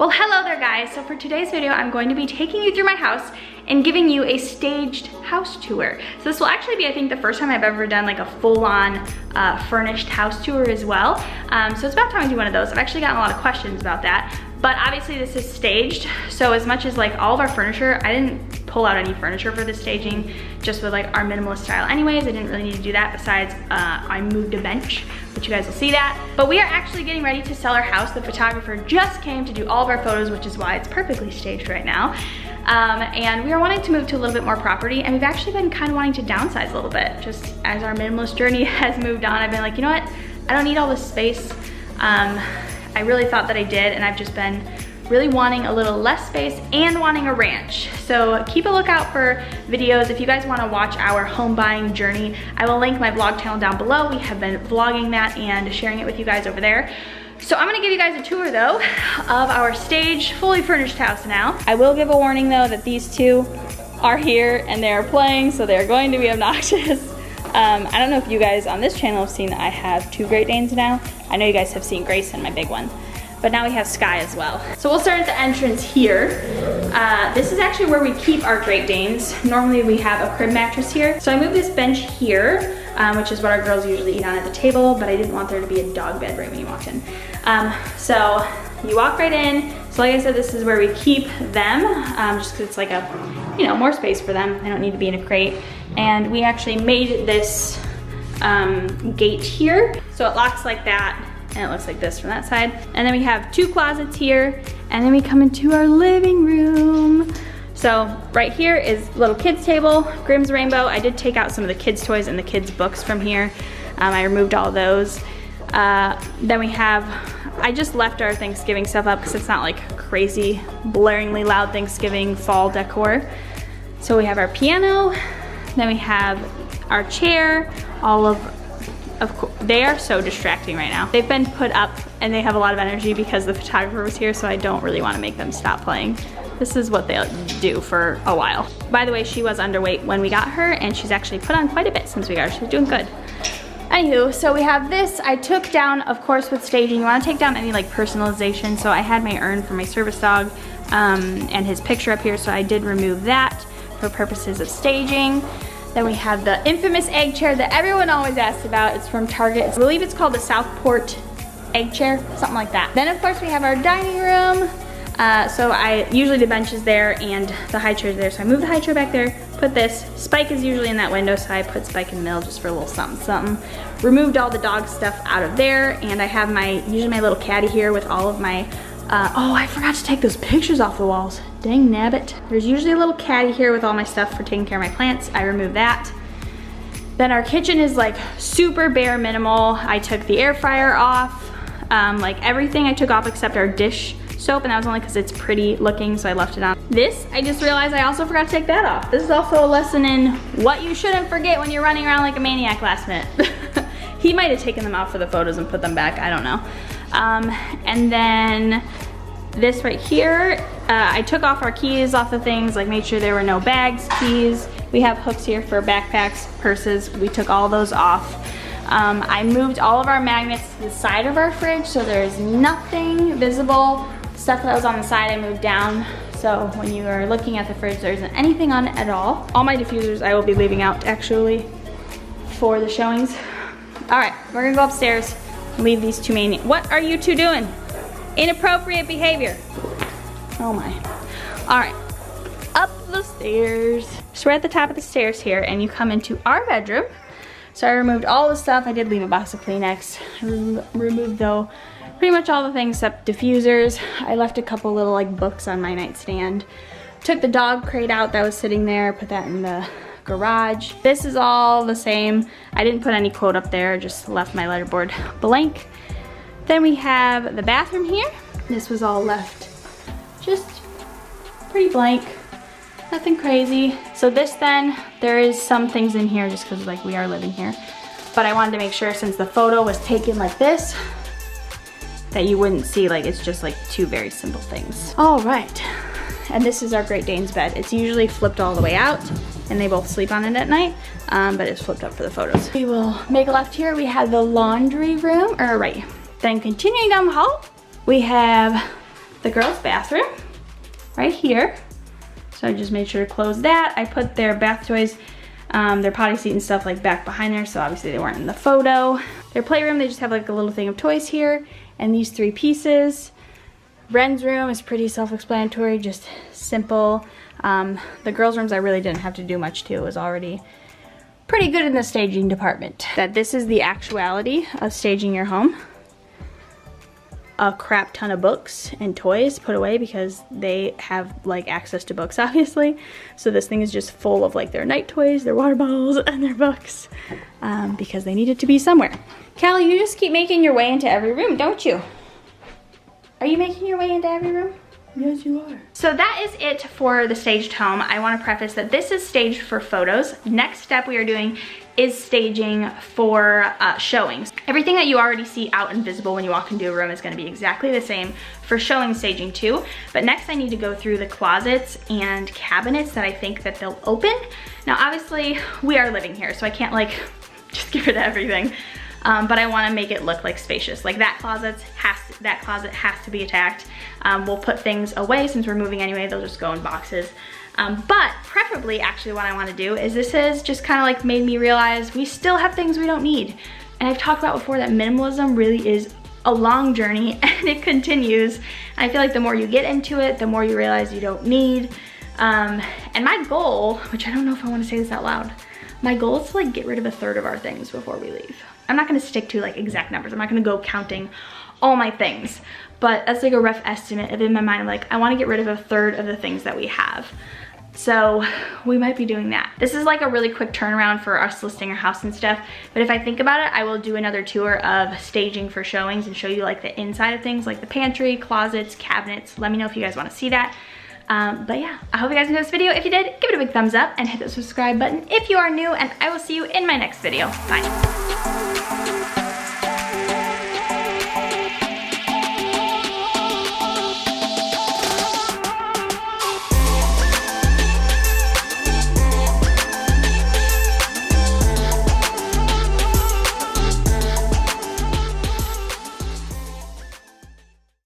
Well, hello there guys. So for today's video, I'm going to be taking you through my house and giving you a staged house tour. So this will actually be, I think, the first time I've ever done like a full-on furnished house tour as well. So it's about time I do one of those. I've actually gotten a lot of questions about that. But obviously this is staged, so as much as like all of our furniture, I didn't pull out any furniture for this staging, just with like our minimalist style anyways. I didn't really need to do that. Besides, I moved a bench, which you guys will see that. But we are actually getting ready to sell our house. The photographer just came to do all of our photos, which is why it's perfectly staged right now. And we are wanting to move to a little bit more property, and we've actually been kind of wanting to downsize a little bit. Just as our minimalist journey has moved on, I've been like, you know what? I don't need all this space. I really thought that I did, and I've just been really wanting a little less space and wanting a ranch. So keep a lookout for videos. If you guys want to watch our home buying journey, I will link my vlog channel down below. We have been vlogging that and sharing it with you guys over there. So I'm gonna give you guys a tour though of our staged, fully furnished house now. I will give a warning though that these two are here and they are playing, so they're going to be obnoxious. I don't know if you guys on this channel have seen that I have two Great Danes now. I know you guys have seen Grayson, my big one. But now we have Sky as well. So we'll start at the entrance here. This is actually where we keep our Great Danes. Normally we have a crib mattress here. So I moved this bench here, which is what our girls usually eat on at the table, but I didn't want there to be a dog bed right when you walked in. So you walk right in. So like I said, this is where we keep them, just because it's like a, you know, more space for them. They don't need to be in a crate. And we actually made this gate here. So it locks like that, and it looks like this from that side. And then we have two closets here, and then we come into our living room. So right here is little kids table, Grimm's Rainbow. I did take out some of the kids' toys and the kids' books from here. I removed all those. Then we have, I just left our Thanksgiving stuff up because it's not like crazy, blaringly loud Thanksgiving fall decor. So we have our piano, then we have our chair, all of course, they are so distracting right now. They've been put up and they have a lot of energy because the photographer was here, so I don't really want to make them stop playing. This is what they'll do for a while. By the way, she was underweight when we got her, and she's actually put on quite a bit since we got her. She's doing good. Anywho, so we have this. I took down, of course, with staging, you want to take down any like personalization. So I had my urn for my service dog and his picture up here, so I did remove that for purposes of staging. Then we have the infamous egg chair that everyone always asks about. It's from Target. I believe it's called the Southport egg chair, something like that. Then of course we have our dining room. So I usually the bench is there and the high chair is there. So I moved the high chair back there, put this. Spike is usually in that window, so I put Spike in the middle just for a little something, something. Removed all the dog stuff out of there, and I have usually my little caddy here with all of my, oh, I forgot to take those pictures off the walls. Dang nabbit. There's usually a little caddy here with all my stuff for taking care of my plants. I removed that. Then our kitchen is like super bare minimal. I took the air fryer off. Like everything I took off except our dish soap, and that was only because it's pretty looking, so I left it on. This, I just realized I also forgot to take that off. This is also a lesson in what you shouldn't forget when you're running around like a maniac last minute. He might have taken them out for the photos and put them back, I don't know. And then this right here, I took off our keys off the things, like made sure there were no bags, keys. We have hooks here for backpacks, purses. We took all those off. I moved all of our magnets to the side of our fridge, so there's nothing visible. Stuff that was on the side I moved down, so when you are looking at the fridge there isn't anything on it at all. All my diffusers I will be leaving out actually for the showings. All right, we're gonna go upstairs and leave these two main. What are you two doing? Inappropriate behavior. Oh my. All right, up the stairs. So we're at the top of the stairs here, and you come into our bedroom. So I removed all the stuff. I did leave a box of Kleenex. I removed though pretty much all the things except diffusers. I left a couple little like books on my nightstand. Took the dog crate out that was sitting there, put that in the garage. This is all the same. I didn't put any quote up there, just left my letterboard blank. Then we have the bathroom here. This was all left just pretty blank. Nothing crazy. So this then, there is some things in here just because like we are living here. But I wanted to make sure, since the photo was taken like this, that you wouldn't see, like it's just like two very simple things. All right, and this is our Great Dane's bed. It's usually flipped all the way out and they both sleep on it at night, but it's flipped up for the photos. We will make a left here. We have the laundry room, or right. Then continuing down the hall, we have the girls' bathroom right here. So I just made sure to close that. I put their bath toys, their potty seat and stuff like back behind there, so obviously they weren't in the photo. Their playroom, they just have like a little thing of toys here and these 3 pieces. Ren's room is pretty self-explanatory, just simple. The girls' rooms I really didn't have to do much to. It was already pretty good in the staging department. That this is the actuality of staging your home. A crap ton of books and toys put away because they have like access to books, obviously. So this thing is just full of like their night toys, their water bottles, and their books because they need it to be somewhere. Callie, you just keep making your way into every room, don't you? Are you making your way into every room? Yes, you are. So that is it for the staged home. I want to preface that this is staged for photos. Next step we are doing is staging for showings. Everything that you already see out and visible when you walk into a room is going to be exactly the same for showing staging too. But next I need to go through the closets and cabinets that I think that they'll open. Now obviously we are living here, so I can't like just get rid of everything. But I want to make it look like spacious. Like that closet has to be attacked. We'll put things away since we're moving anyway. They'll just go in boxes. But preferably, actually, what I want to do is this has just kind of like made me realize we still have things we don't need. And I've talked about before that minimalism really is a long journey and it continues. And I feel like the more you get into it, the more you realize you don't need. And my goal, which I don't know if I want to say this out loud, my goal is to like get rid of 1/3 of our things before we leave. I'm not gonna stick to like exact numbers. I'm not gonna go counting all my things, but that's like a rough estimate of in my mind. I'm like, I wanna get rid of 1/3 of the things that we have. So we might be doing that. This is like a really quick turnaround for us listing our house and stuff. But if I think about it, I will do another tour of staging for showings and show you like the inside of things, like the pantry, closets, cabinets. Let me know if you guys wanna see that. But yeah, I hope you guys enjoyed this video. If you did, give it a big thumbs up and hit the subscribe button if you are new, and I will see you in my next video. Bye.